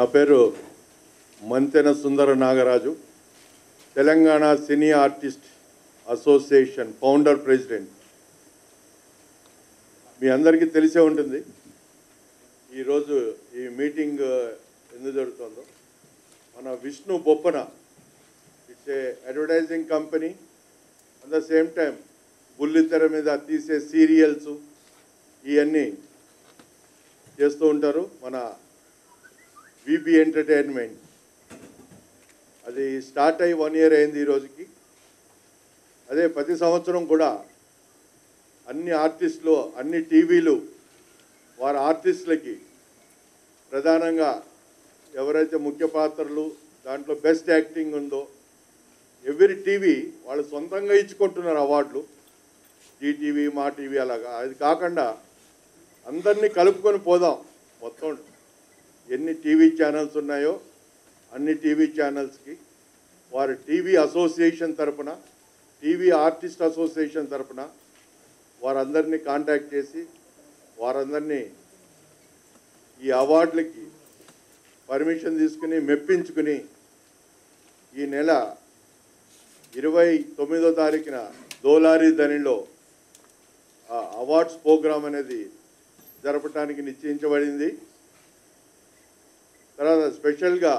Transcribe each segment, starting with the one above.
నా పేరు Mantena Sundara Nagaraju, Telangana cine artist association founder president. మీ అందరికీ తెలిసే ఉంటుంది ఈరోజు ఈ మీటింగ్ ఎందుకు జరుగుతుందో. మన Vishnu Boppana, it's a advertising company, at the same time బుల్లితెర మీద తీసే సీరియల్స్ ఇవన్నీ చేస్తూ ఉంటారు. మన విబి ఎంటర్టైన్మెంట్ అది స్టార్ట్ అయ్యి 1 year అయింది ఈ రోజుకి. అదే ప్రతి సంవత్సరం కూడా అన్ని ఆర్టిస్టులు, అన్ని టీవీలు వారి ఆర్టిస్టులకి ప్రధానంగా ఎవరైతే ముఖ్య పాత్రలు దాంట్లో బెస్ట్ యాక్టింగ్ ఉందో ఎవ్రీ టీవీ వాళ్ళు సొంతంగా ఇచ్చుకుంటున్నారు అవార్డులు. జీటీవీ, మా టీవీ అలాగా. అది కాకుండా అందరినీ కలుపుకొని పోదాం. మొత్తం ఎన్ని టీవీ ఛానల్స్ ఉన్నాయో అన్ని టీవీ ఛానల్స్కి వారి టీవీ అసోసియేషన్ తరపున, టీవీ ఆర్టిస్ట్ అసోసియేషన్ తరపున వారందరినీ కాంటాక్ట్ చేసి వారందరినీ ఈ అవార్డులకి పర్మిషన్ తీసుకుని మెప్పించుకుని ఈ నెల 29వ తారీఖున దోలారి ధనిలో అవార్డ్స్ ప్రోగ్రాం అనేది జరపడానికి నిశ్చయించబడింది. తర్వాత స్పెషల్గా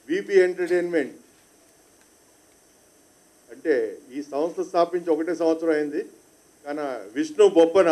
విబి ఎంటర్టైన్మెంట్ అంటే ఈ సంస్థ స్థాపించి 1 సంవత్సరం అయింది. కానీ విష్ణు బొప్పన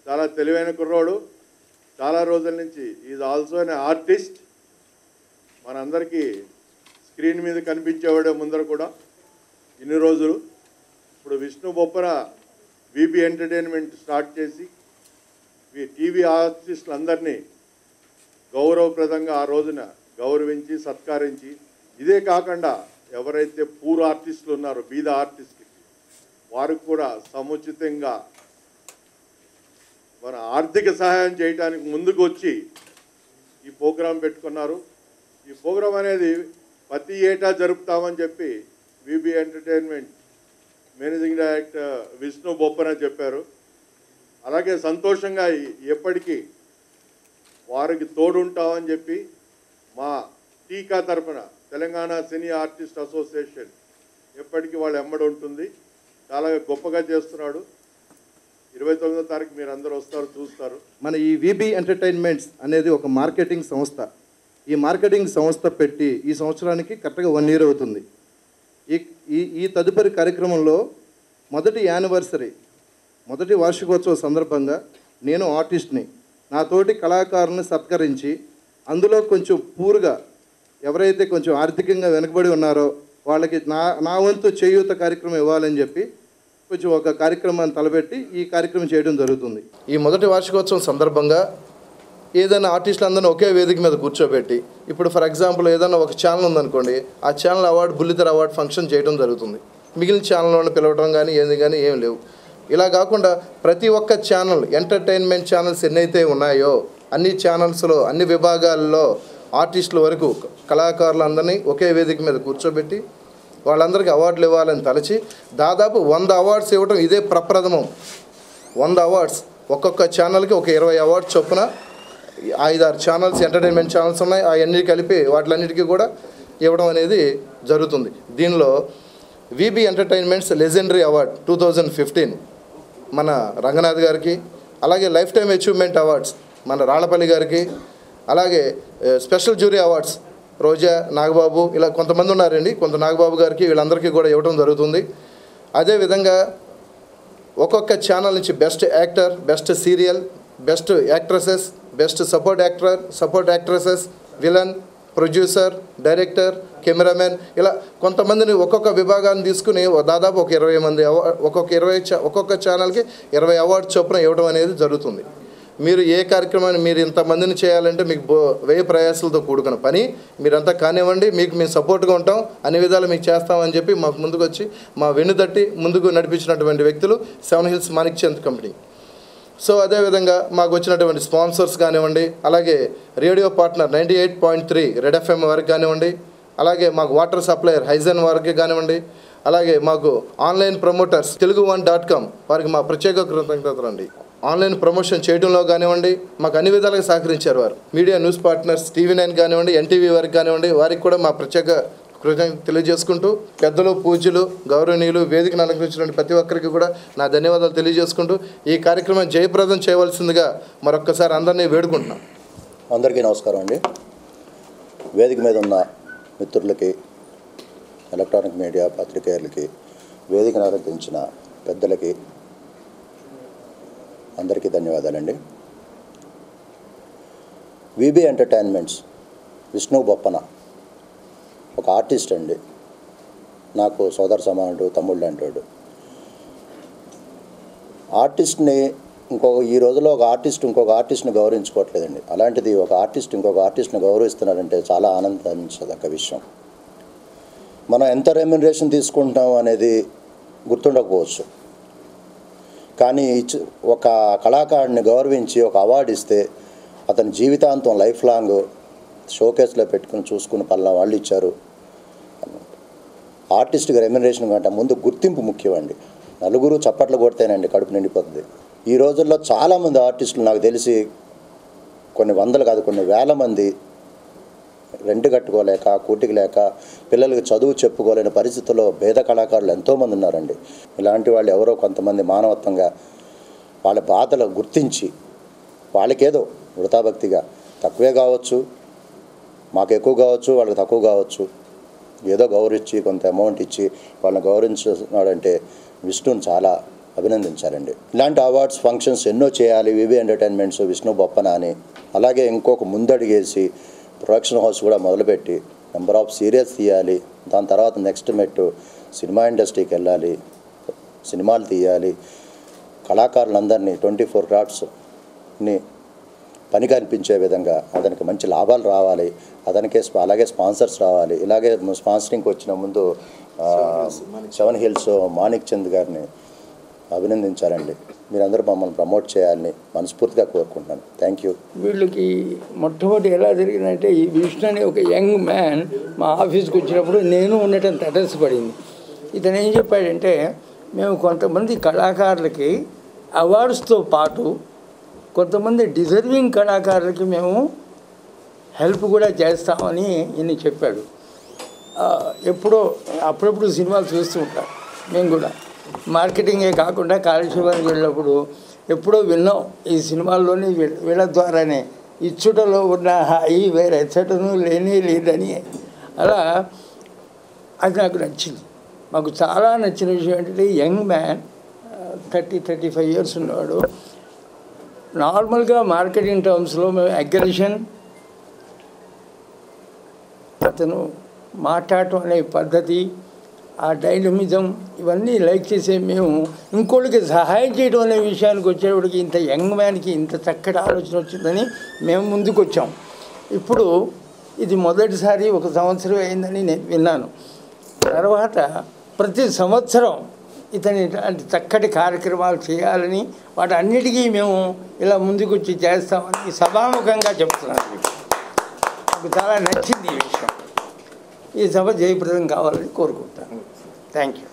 చాలా తెలివైన కుర్రోడు. చాలా రోజుల నుంచి ఈజ్ ఆల్సో అన్ ఆర్టిస్ట్. మనందరికీ స్క్రీన్ మీద కనిపించేవాడే ముందర కూడా ఇన్ని రోజులు. ఇప్పుడు Vishnu Boppana VB entertainment start చేసి టీవీ ఆర్టిస్టులందరినీ గౌరవప్రదంగా ఆ రోజున గౌరవించి సత్కరించి, ఇదే కాకుండా ఎవరైతే పూర్ ఆర్టిస్టులు ఉన్నారో బీద ఆర్టిస్టులకి వారికి కూడా సముచితంగా మన ఆర్థిక సహాయం చేయడానికి ముందుకు వచ్చి ఈ ప్రోగ్రాం పెట్టుకున్నారు. ఈ ప్రోగ్రాం అనేది ప్రతి ఏటా జరుపుతామని చెప్పి VB entertainment managing director Vishnu Boppana చెప్పారు. అలాగే సంతోషంగా ఎప్పటికీ వారికి తోడుంటామని చెప్పి మా టీకా తరఫున తెలంగాణ సినీ ఆర్టిస్ట్ అసోసియేషన్ ఎప్పటికీ వాళ్ళు ఎమ్మడి ఉంటుంది. చాలా గొప్పగా చేస్తున్నాడు. 29వ తారీఖు మీరు అందరూ వస్తారు, చూస్తారు. మన ఈ విబి ఎంటర్టైన్మెంట్స్ అనేది ఒక మార్కెటింగ్ సంస్థ. ఈ మార్కెటింగ్ సంస్థ పెట్టి ఈ సంవత్సరానికి కరెక్ట్గా 1 year అవుతుంది. ఈ తదుపరి కార్యక్రమంలో మొదటి యానివర్సరీ, మొదటి వార్షికోత్సవ సందర్భంగా నేను ఆర్టిస్ట్ని, నా తోటి కళాకారులను సత్కరించి అందులో కొంచెం పూర్గా ఎవరైతే కొంచెం ఆర్థికంగా వెనుకబడి ఉన్నారో వాళ్ళకి నా వంతు చేయూత కార్యక్రమం ఇవ్వాలని చెప్పి కొంచెం ఒక కార్యక్రమాన్ని తలపెట్టి ఈ కార్యక్రమం చేయడం జరుగుతుంది. ఈ మొదటి వార్షికోత్సవం సందర్భంగా ఏదైనా ఆర్టిస్టులందరినీ ఒకే వేదిక మీద కూర్చోబెట్టి, ఇప్పుడు ఫర్ ఎగ్జాంపుల్ ఏదైనా ఒక ఛానల్ ఉందనుకోండి, ఆ ఛానల్ అవార్డు బుల్లితెర అవార్డు ఫంక్షన్ చేయడం జరుగుతుంది. మిగిలిన ఛానల్లోనే పిలవడం కానీ ఏం లేవు. ఇలా కాకుండా ప్రతి ఒక్క ఛానల్, ఎంటర్టైన్మెంట్ ఛానల్స్ ఎన్నైతే ఉన్నాయో అన్ని ఛానల్స్లో అన్ని విభాగాల్లో ఆర్టిస్టుల వరకు కళాకారులందరినీ ఒకే వేదిక మీద కూర్చోబెట్టి వాళ్ళందరికీ అవార్డులు ఇవ్వాలని తలచి దాదాపు 100 అవార్డ్స్ ఇవ్వడం ఇదే ప్రప్రథమం. 100 అవార్డ్స్, ఒక్కొక్క ఛానల్కి ఒక 20 అవార్డ్స్ చొప్పున 5-6 ఛానల్స్ ఎంటర్టైన్మెంట్ ఛానల్స్ ఉన్నాయి. అవన్నీ కలిపి వాటిలన్నిటికీ కూడా ఇవ్వడం అనేది జరుగుతుంది. దీనిలో విబి ఎంటర్టైన్మెంట్స్ లెజెండరీ అవార్డ్ 2015 మన రంగనాథ్ గారికి, అలాగే లైఫ్ టైమ్ అచీవ్మెంట్ అవార్డ్స్ మన రాళ్లపల్లి గారికి, అలాగే స్పెషల్ జ్యూరీ అవార్డ్స్ రోజా, నాగబాబు, ఇలా కొంతమంది ఉన్నారండి, కొంత నాగబాబు గారికి, వీళ్ళందరికీ కూడా ఇవ్వడం జరుగుతుంది. అదేవిధంగా ఒక్కొక్క ఛానల్ నుంచి best actor, best serial, best actresses, best support actor, support actresses, villain, producer, director, cameraman, ఇలా కొంతమందిని ఒక్కొక్క విభాగాన్ని తీసుకుని దాదాపు ఒక 20 మంది ఒక్కొక్క ఛానల్కి 20 అవార్డ్స్ చొప్పున ఇవ్వడం అనేది జరుగుతుంది. మీరు ఏ కార్యక్రమాన్ని మీరు ఇంతమందిని చేయాలంటే మీకు వ్యయ ప్రయాసాలతో కూడుకున్న పని. మీరంతా కానివ్వండి, మేము సపోర్ట్గా ఉంటాం, అన్ని విధాలు మీకు చేస్తామని చెప్పి మాకు ముందుకు వచ్చి మా వెన్నుతట్టి ముందుకు నడిపించినటువంటి వ్యక్తులు 7 Hills మాణిక్చంద్ కంపెనీ. సో అదేవిధంగా మాకు వచ్చినటువంటి స్పాన్సర్స్ కానివ్వండి, అలాగే రేడియో పార్ట్నర్ 98.3 రెడ్ ఎఫ్ఎం వారికి కానివ్వండి, అలాగే మాకు వాటర్ సప్లయర్ హైజన్ వారికి కానివ్వండి, అలాగే మాకు ఆన్లైన్ ప్రమోటర్స్ telugu1.com వారికి మా ప్రత్యేక కృతజ్ఞతలు అండి. ఆన్లైన్ ప్రమోషన్ చేయడంలో కానివ్వండి మాకు అన్ని విధాలుగా సహకరించారు వారు. మీడియా న్యూస్ పార్ట్నర్స్ TV9 కానివ్వండి, NTV వారికి కానివ్వండి, వారికి కూడా మా ప్రత్యేక కృతజ్ఞతలు తెలియజేసుకుంటూ పెద్దలు పూజ్యులు గౌరవనీయులు వేదికను అలంకరించినటువంటి ప్రతి ఒక్కరికి కూడా నా ధన్యవాదాలు తెలియజేసుకుంటూ ఈ కార్యక్రమం జయప్రదం చేయవలసిందిగా మరొక్కసారి అందరినీ వేడుకుంటున్నాం. అందరికీ నమస్కారం అండి. వేదిక మీద ఉన్న మిత్రులకి, ఎలక్ట్రానిక్ మీడియా పత్రికేయులకి, వేదికను అలంకరించిన పెద్దలకి అందరికీ ధన్యవాదాలండి. విబి ఎంటర్టైన్మెంట్స్ విష్ణు బొప్పన ఒక ఆర్టిస్ట్ అండి. నాకు సోదర సమానుడు, తమ్ముళ్ళు అంటాడు. ఆర్టిస్ట్ని ఈ రోజులో ఒక ఆర్టిస్ట్ ఇంకొక ఆర్టిస్ట్ని గౌరవించుకోవట్లేదండి. అలాంటిది ఒక ఆర్టిస్ట్ ఇంకొక ఆర్టిస్ట్ని గౌరవిస్తున్నారంటే చాలా ఆనందించదగ్గ విషయం. మనం ఎంత రెమ్యునరేషన్ తీసుకుంటాం అనేది గుర్తుండకపోవచ్చు, కానీ ఒక కళాకారుడిని గౌరవించి ఒక అవార్డు ఇస్తే అతని జీవితాంతం లైఫ్ లాంగ్ షోకేస్లో పెట్టుకుని చూసుకుని పలానా వాళ్ళు ఇచ్చారు. ఆర్టిస్ట్కి రెమ్యునరేషన్ కంటే ముందు గుర్తింపు ముఖ్యమండి. నలుగురు చప్పట్లు కొడితేనండి కడుపు నిండిపోతుంది. ఈ రోజుల్లో చాలామంది ఆర్టిస్టులు నాకు తెలిసి కొన్ని వందలు కాదు కొన్ని వేల మంది రెంట్ కట్టుకోలేక, కూటికి లేక, పిల్లలకి చదువు చెప్పుకోలేని పరిస్థితుల్లో పేద కళాకారులు ఎంతోమంది ఉన్నారండి. ఇలాంటి వాళ్ళు ఎవరో కొంతమంది మానవత్వంగా వాళ్ళ బాధలు గుర్తించి వాళ్ళకేదో వృతాభక్తిగా తక్కువే కావచ్చు, మాకు ఎక్కువ కావచ్చు, వాళ్ళకి తక్కువ కావచ్చు, ఏదో గౌరవించి కొంత అమౌంట్ ఇచ్చి వాళ్ళని గౌరవించున్నాడంటే విష్ణుని చాలా అభినందించారండి. ఇలాంటి అవార్డ్స్ ఫంక్షన్స్ ఎన్నో చేయాలి విబి ఎంటర్టైన్మెంట్స్ విష్ణు బొప్పన అని. అలాగే ఇంకొక ముందడిగేసి ప్రొడక్షన్ హౌస్ కూడా మొదలుపెట్టి నెంబర్ ఆఫ్ సీరియల్స్ తీయాలి. దాని తర్వాత నెక్స్ట్ మెట్టు సినిమా ఇండస్ట్రీకి వెళ్ళాలి, సినిమాలు తీయాలి. కళాకారులందరినీ 24 క్రాఫ్ట్స్ని పని కనిపించే విధంగా అతనికి మంచి లాభాలు రావాలి, అలాగే స్పాన్సర్స్ రావాలి. ఇలాగే స్పాన్సరింగ్కి వచ్చిన ముందు 7 హిల్స్ మాణిక్ చంద్ గారిని అభినందించాలండి. మీరందరూ మమ్మల్ని ప్రమోట్ చేయాలని మనస్ఫూర్తిగా కోరుకుంటున్నాను. Thank you. వీళ్ళకి మొట్టమొదటి ఎలా జరిగిందంటే ఈ విష్ణు అనే ఒక యంగ్ మ్యాన్ మా ఆఫీస్కి వచ్చినప్పుడు నేను ఉండటం తటస్థపడింది. ఇతను ఏం చెప్పాడంటే మేము కొంతమంది కళాకారులకి అవార్డ్స్తో పాటు కొంతమంది డిజర్వింగ్ కళాకారులకి మేము హెల్ప్ కూడా చేస్తామని ఈయన చెప్పాడు. అప్పుడప్పుడు సినిమాలు చూస్తూ ఉంటాం మేము కూడా. మార్కెటింగే కాకుండా కాలక్షేపానికి వెళ్ళినప్పుడు ఎప్పుడో విన్నాం ఈ సినిమాల్లోని వీళ్ళ ద్వారానే ఇచ్చుటలో ఉన్న హాయి వేరెచ్చటను లేనే లేదని. అలా అది నాకు నచ్చింది. మాకు చాలా నచ్చిన విషయం ఏంటంటే యంగ్ మ్యాన్ 30-35 ఇయర్స్ ఉన్నవాడు. నార్మల్గా మార్కెటింగ్ టర్మ్స్లో మేము అగ్రెషన్, అతను మాట్లాడటం అనే పద్ధతి, ఆ డైనమిజం ఇవన్నీ లైక్ చేసే మేము ఇంకోళ్ళకి సహాయం చేయడం అనే విషయానికి వచ్చేవాడికి ఇంత యంగ్ మ్యాన్కి ఇంత చక్కటి ఆలోచన వచ్చిందని మేము ముందుకు వచ్చాం. ఇప్పుడు ఇది మొదటిసారి 1 సంవత్సరం అయిందని నేను విన్నాను. తర్వాత ప్రతి సంవత్సరం ఇతని ఇలాంటి చక్కటి కార్యక్రమాలు చేయాలని వాటి అన్నిటికీ మేము ఇలా ముందుకు వచ్చి చేస్తామని సభాముఖంగా చెప్తున్నాను. నాకు చాలా నచ్చింది ఈ విషయం. ఈ సభ జయప్రదం కావాలని కోరుకుంటాను. Thank you.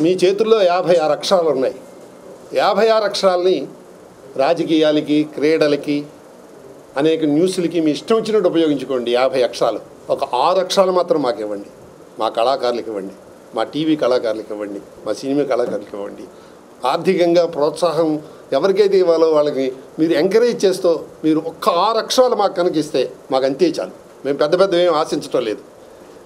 మీ చేతుల్లో 56 అక్షరాలు ఉన్నాయి. 56 అక్షరాలని రాజకీయాలకి, క్రీడలకి, అనేక న్యూస్లకి మీ ఇష్టం వచ్చినట్టు ఉపయోగించుకోండి. 50 అక్షరాలు. ఒక 6 అక్షరాలు మాత్రం మాకు ఇవ్వండి. మా కళాకారులకు ఇవ్వండి, మా టీవీ కళాకారులకు ఇవ్వండి, మా సినిమా కళాకారులకు ఇవ్వండి. ఆర్థికంగా ప్రోత్సాహం ఎవరికైతే ఇవ్వాలో వాళ్ళకి మీరు ఎంకరేజ్ చేస్తూ మీరు ఒక్క 6 అక్షరాలు మాకు కనుక ఇస్తే మాకు అంతే చాలు. మేము పెద్ద ఏం ఆశించడం లేదు.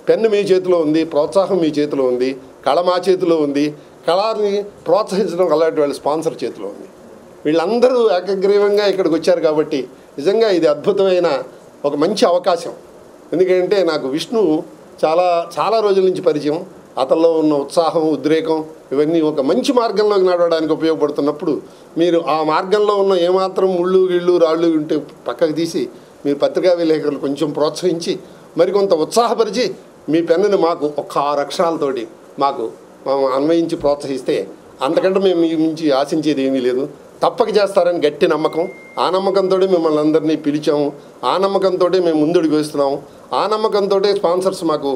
పెన్ను మీ చేతిలో ఉంది, ప్రోత్సాహం మీ చేతిలో ఉంది, కళ మా చేతిలో ఉంది, కళని ప్రోత్సహించడం అలాంటి వాళ్ళ స్పాన్సర్ చేతిలో ఉంది. వీళ్ళందరూ ఏకగ్రీవంగా ఇక్కడికి వచ్చారు కాబట్టి నిజంగా ఇది అద్భుతమైన ఒక మంచి అవకాశం. ఎందుకంటే నాకు విష్ణు చాలా రోజుల నుంచి పరిచయం. అతనిలో ఉన్న ఉత్సాహం, ఉద్రేకం ఇవన్నీ ఒక మంచి మార్గంలోకి నడవడానికి ఉపయోగపడుతున్నప్పుడు మీరు ఆ మార్గంలో ఉన్న ఏమాత్రం ముళ్ళు గిళ్ళు రాళ్ళు ఉంటే పక్కకు తీసి మీరు పత్రికా విలేకరులు కొంచెం ప్రోత్సహించి మరికొంత ఉత్సాహపరిచి మీ పెన్నుని మాకు ఒక 6 అక్షరాలతోటి మాకు అన్వయించి ప్రోత్సహిస్తే అంతకంటే మేము మీ నుంచి ఆశించేది ఏమీ లేదు. తప్పక చేస్తారని గట్టి నమ్మకం. ఆ నమ్మకంతో మిమ్మల్ని అందరినీ పిలిచాము. ఆ నమ్మకంతో మేము ముందుకు వేస్తున్నాము. ఆ నమ్మకంతో స్పాన్సర్స్ మాకు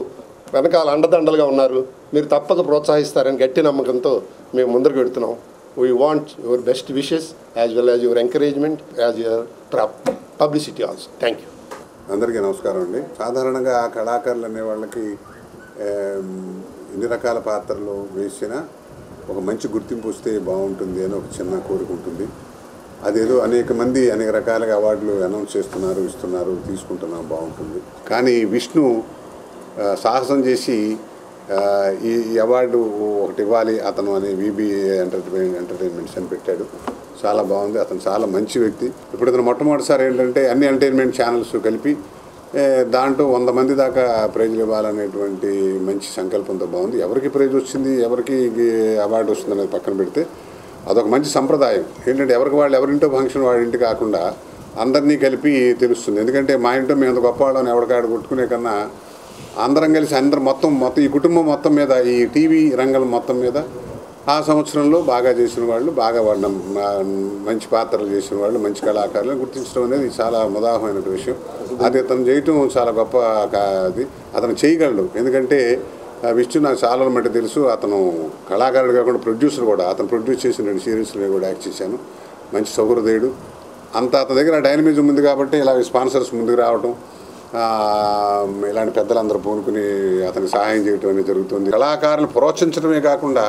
వెనకాల అండదండలుగా ఉన్నారు. మీరు తప్పక ప్రోత్సహిస్తారని గట్టి నమ్మకంతో మేము ముందుకు పెడుతున్నాం. We want your best wishes as well as your encouragement as your publicity also. Thank you. అందరికీ నమస్కారం అండి. సాధారణంగా కళాకారులు అనే వాళ్ళకి ఎన్ని రకాల పాత్రలు వేసినా ఒక మంచి గుర్తింపు వస్తే బాగుంటుంది అని ఒక చిన్న కోరిక ఉంటుంది. అదేదో అనేక మంది అనేక రకాలుగా అవార్డులు అనౌన్స్ చేస్తున్నారు, ఇస్తున్నారు, తీసుకుంటున్నారు, బాగుంటుంది. కానీ విష్ణు సాహసం చేసి ఈ అవార్డు ఒకటి ఇవ్వాలి అతను అని విబిఏ ఎంటర్టైన్మెంట్స్ అని పెట్టాడు. చాలా బాగుంది. అతను చాలా మంచి వ్యక్తి. ఇప్పుడు ఇతను మొట్టమొదటిసారి ఏంటంటే అన్ని ఎంటర్టైన్మెంట్ ఛానల్స్ కలిపి దాంట్లో 100 మంది దాకా ప్రైజులు ఇవ్వాలనేటువంటి మంచి సంకల్పంతో బాగుంది. ఎవరికి ప్రైజ్ వచ్చింది, ఎవరికి అవార్డు వస్తుంది అనేది పక్కన పెడితే అదొక మంచి సంప్రదాయం. ఏంటంటే ఎవరింటో ఫంక్షన్ వాడి ఇంటి కాకుండా అందరినీ కలిపి తెలుస్తుంది. ఎందుకంటే మా ఇంట్లో మేము అంత గొప్పవాళ్ళని ఎవరికాడు కొట్టుకునే కన్నా అందరం కలిసి మొత్తం ఈ కుటుంబం మొత్తం మీద, ఈ టీవీ రంగం మొత్తం మీద ఆ సంవత్సరంలో బాగా చేసిన వాళ్ళు, బాగా వాళ్ళ మంచి పాత్రలు చేసిన వాళ్ళు, మంచి కళాకారులను గుర్తించడం అనేది చాలా ముదాహమైన విషయం. అది అతను చేయటం చాలా గొప్ప. అది అతను చేయగలడు. ఎందుకంటే విష్ణు నాకు చాలా మట్టి తెలుసు. అతను కళాకారుడు కాకుండా ప్రొడ్యూసర్ కూడా. అతను ప్రొడ్యూస్ చేసిన 2 సిరీస్లో కూడా యాక్ట్ చేశాను. మంచి సౌహృదయుడు. అతని దగ్గర డైనమిజం ఉంది కాబట్టి ఇలా స్పాన్సర్స్ ముందుకు రావటం, ఇలాంటి పెద్దలందరూ పూనుకుని అతనికి సహాయం చేయటం అనేది జరుగుతుంది. కళాకారులను ప్రోత్సహించడమే కాకుండా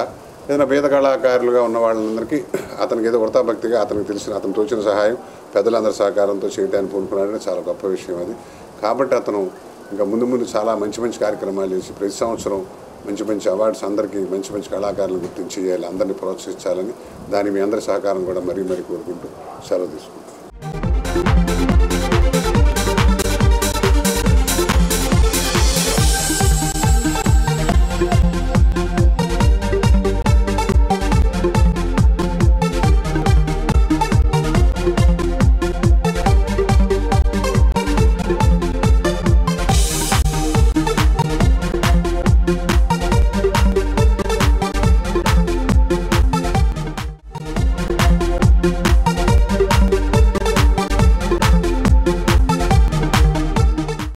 ఏదైనా పేద కళాకారులుగా ఉన్న వాళ్ళందరికీ అతనికి ఏదో వృతాభక్తిగా అతనికి తెలిసిన, అతను తోచిన సహాయం పెద్దలందరి సహకారంతో చేయడానికి పూనుకున్నాడని చాలా గొప్ప విషయం అది. కాబట్టి అతను ఇంకా ముందు చాలా మంచి కార్యక్రమాలు చేసి ప్రతి సంవత్సరం మంచి అవార్డ్స్ అందరికీ మంచి కళాకారులను గుర్తించి చేయాలి, అందరినీ ప్రోత్సహించాలని, దాని మీ అందరి సహకారం కూడా మరీ కోరుకుంటూ సెలవు తీసుకుంటాం.